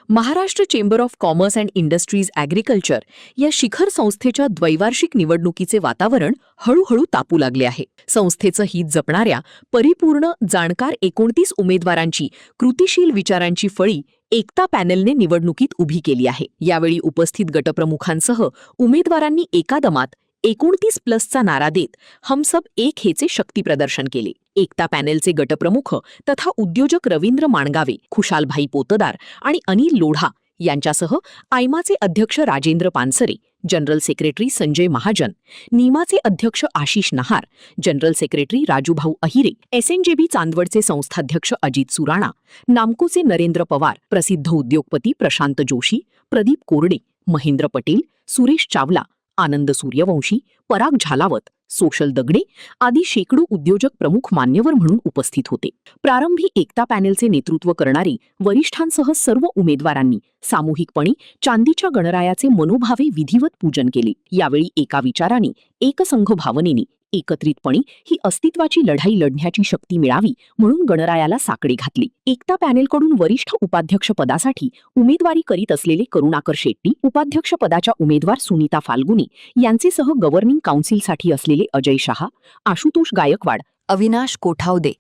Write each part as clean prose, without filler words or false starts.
Maharashtra chamber of commerce and industries agriculture या शिखर संस्थेच्या द्वैवार्षिक निवडणुकीचे वातावरण हळूहळू तापू लागले आहे. संस्थेचं हित जपणाऱ्या परिपूर्ण जाणकार 29 उमेदवारांची कृतिशील विचारांची फळी एकता पॅनेलने निवडणुकीत उभी केली आहे. यावेळी उपस्थित गटप्रमुखांसह उमेदवारांनी एकादमात 29+चा नारा देत हम सब एक हेचे शक्तीप्रदर्शन केले. एकता पॅनेलचे गटप्रमुख तथा उद्योजक रवींद्र माणगावे, खुशालभाई पोतदार आणि अनिल लोढा यांच्यासह आयमाचे अध्यक्ष राजेंद्र पानसरे, जनरल सेक्रेटरी संजय महाजन, नीमाचे अध्यक्ष आशिष नहार, जनरल सेक्रेटरी राजूभाऊ अहिरे, SNJB चांदवडचे संस्थाध्यक्ष अजित सुराणा, नामकोचे नरेंद्र पवार, प्रसिद्ध उद्योगपती प्रशांत जोशी, प्रदीप कोरडे, महेंद्र पटेल, सुरेश चावला, आनंद सूर्यवंशी, पराग झालावत, सोशल दगडे आदी शेकडो उद्योजक प्रमुख मान्यवर म्हणून उपस्थित होते. प्रारंभी एकता पॅनेलचे नेतृत्व करणारी वरिष्ठांसह सर्व उमेदवारांनी सामूहिकपणे चांदीच्या गणरायाचे मनोभावे विधिवत पूजन केले. यावेळी एका विचाराने, एकसंघ भावनेने, एकत्रितपणे ही अस्तित्वाची लढाई लढण्याची शक्ती मिळावी म्हणून गणरायाला साकडे घातले. एकता पॅनेलकडून वरिष्ठ उपाध्यक्ष पदासाठी उमेदवारी करीत असलेले करुणाकर शेट्टी, उपाध्यक्ष पदाच्या उमेदवार सुनीता फाल्गुनी यांचे सह गव्हर्निंग काउन्सिलसाठी असलेले अजय शहा, आशुतोष गायकवाड, अविनाश कोठावदे,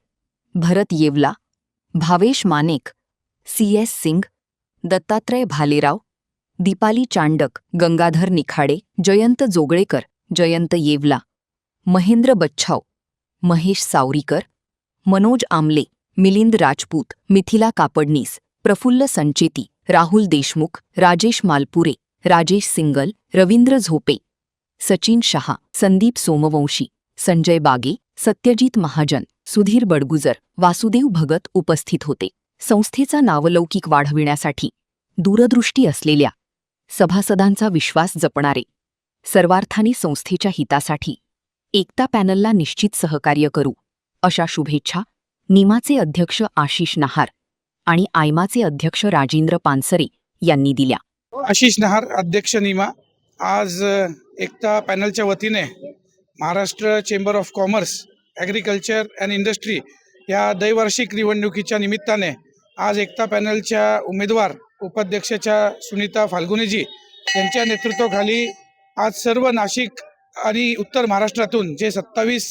भरत येवला, भावेश मानेक, CS सिंग, दत्तात्रय भालेराव, दीपाली चांडक, गंगाधर निखाडे, जयंत जोगळेकर, जयंत येवला, महेंद्र बच्छाव, महेश सावरीकर, मनोज आमले, मिलिंद राजपूत, मिथिला कापडनीस, प्रफुल्ल संचेती, राहुल देशमुख, राजेश मालपुरे, राजेश सिंगल, रवींद्र झोपे, सचिन शहा, संदीप सोमवंशी, संजय बागे, सत्यजित महाजन, सुधीर बडगुजर, वासुदेव भगत उपस्थित होते. संस्थेचा नावलौकिक वाढविण्यासाठी दूरदृष्टी असलेल्या सभासदांचा विश्वास जपणारे, सर्वार्थाने संस्थेच्या हितासाठी एकता पॅनलला निश्चित सहकार्य करू अशा शुभेच्छा नीमाचे अध्यक्ष आशिष नहार आणि आयमाचे अध्यक्ष राजेंद्र पानसरे यांनी दिल्या. आशिष नहार, अध्यक्ष नीमा. आज एकता पॅनलच्या वतीने Maharashtra chamber of commerce agriculture and industry या द्वैवार्षिक निवडणुकीच्या निमित्ताने आज एकता पॅनलच्या उमेदवार उपाध्यक्षाच्या सुनीता फाल्गुनीजी यांच्या नेतृत्वाखाली आज सर्व नाशिक आणि उत्तर महाराष्ट्रातून जे 27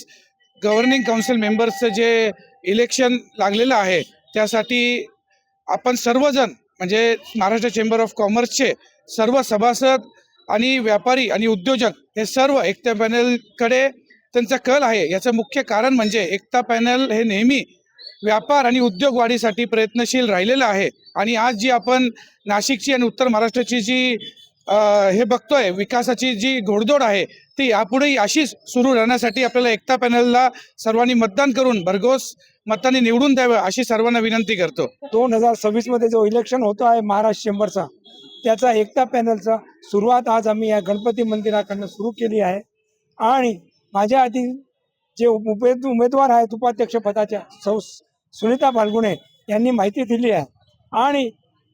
गव्हर्निंग काउन्सिल मेंबर्सचं जे इलेक्शन लागलेलं आहे त्यासाठी आपण सर्वजण म्हणजे महाराष्ट्र चेंबर ऑफ कॉमर्सचे सर्व सभासद आणि व्यापारी आणि उद्योजक हे सर्व एकता पॅनलकडे त्यांचा कल आहे. याचं मुख्य कारण म्हणजे एकता पॅनल हे नेहमी व्यापार आणि उद्योग वाढीसाठी प्रयत्नशील राहिलेलं आहे आणि आज जी आपण नाशिकची आणि उत्तर महाराष्ट्राची जी हे बघतोय विकासाची जी घोडदौड आहे ती यापुढेही अशीच सुरू राहण्यासाठी आपल्याला एकता पॅनलला सर्वांनी मतदान करून भरघोस मतांनी निवडून द्यावं अशी सर्वांना विनंती करतो. 2026 मध्ये जो इलेक्शन होतो आहे महाराष्ट्र चेंबरचा, त्याचा एकता पॅनलचा सुरुवात आज आम्ही या गणपती मंदिराकडनं सुरू केली आहे आणि माझ्या आधी जे उमेदवार आहेत उपाध्यक्ष पदाच्या सुनीता फाल्गुने यांनी माहिती दिली आहे आणि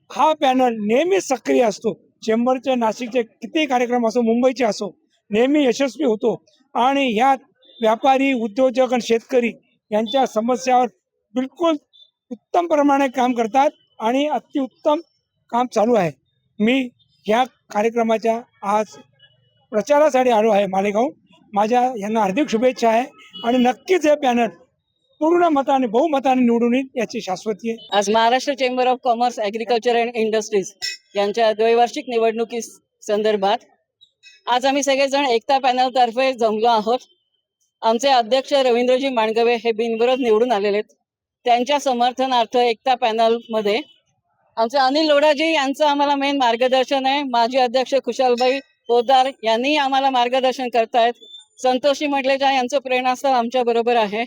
हा पॅनल नेहमी सक्रिय असतो. चेंबरचे नाशिकचे किती कार्यक्रम असो, मुंबईचे असो, नेहमी यशस्वी होतो आणि ह्यात व्यापारी, उद्योजक आणि शेतकरी यांच्या समस्यावर बिलकुल उत्तम प्रमाणे काम करतात आणि अतिउत्तम काम चालू आहे. मी ह्या कार्यक्रमाच्या आज प्रचारासाठी आलो आहे मालेगाव. माझ्या यांना हार्दिक शुभेच्छा आहे आणि नक्कीच हे पॅनल पूर्ण मताने बहुमताने निवडून येईल याची शाश्वती आहे. आज Maharashtra chamber of commerce agriculture and industries यांच्या द्वैवार्षिक निवडणुकी संदर्भात आज आम्ही सगळेजण एकता पॅनलतर्फे जमलो आहोत. आमचे अध्यक्ष रवींद्रजी माणगवे हे बिनविरोध निवडून आलेले आहेत. त्यांच्या समर्थनार्थ एकता पॅनलमध्ये आमचे अनिल लोढाजी यांचं आम्हाला मेन मार्गदर्शन आहे. माजी अध्यक्ष खुशालभाई पोतदार यांनी आम्हाला मार्गदर्शन करतायत. संतोषी मंडलेजा यांचं प्रेरणास्थळ आमच्या बरोबर आहे.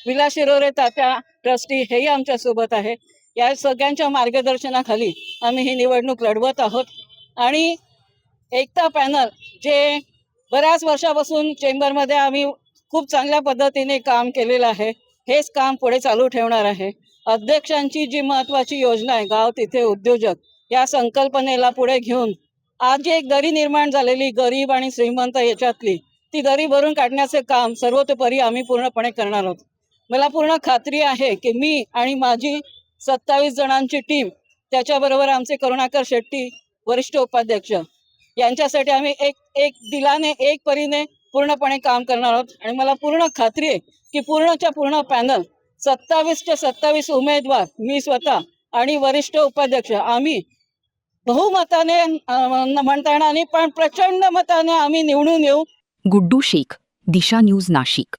विलास शिरोरे तात्या ट्रस्टी हेही आमच्या सोबत आहे. या सगळ्यांच्या मार्गदर्शनाखाली आम्ही ही निवडणूक लढवत आहोत आणि एकता पॅनल जे बऱ्याच वर्षापासून चेंबरमध्ये आम्ही खूप चांगल्या पद्धतीने काम केलेलं आहे, हेच काम पुढे चालू ठेवणार आहे. अध्यक्षांची जी महत्त्वाची योजना आहे गाव तिथे उद्योजक या संकल्पनेला पुढे घेऊन आज जी एक दरी निर्माण झालेली गरीब आणि श्रीमंत याच्यातली ती दरी भरून काढण्याचे काम सर्वतोपरी आम्ही पूर्णपणे करणार आहोत. मला पूर्ण खात्री आहे की मी आणि माझी 27 जणांची टीम त्याच्याबरोबर आमचे करुणाकर शेट्टी वरिष्ठ उपाध्यक्ष यांच्यासाठी आम्ही एक दिलाने एक परीने पूर्णपणे काम करणार आहोत. आणि मला पूर्ण खात्री आहे की पूर्णच्या पूर्ण पॅनल 27च्या 27 उमेदवार, मी स्वतः आणि वरिष्ठ उपाध्यक्ष आम्ही बहुमताने म्हणता येणार नाही पण प्रचंड मताने आम्ही निवडून येऊ. गुड्डू शेख, दिशा न्यूज, नाशिक.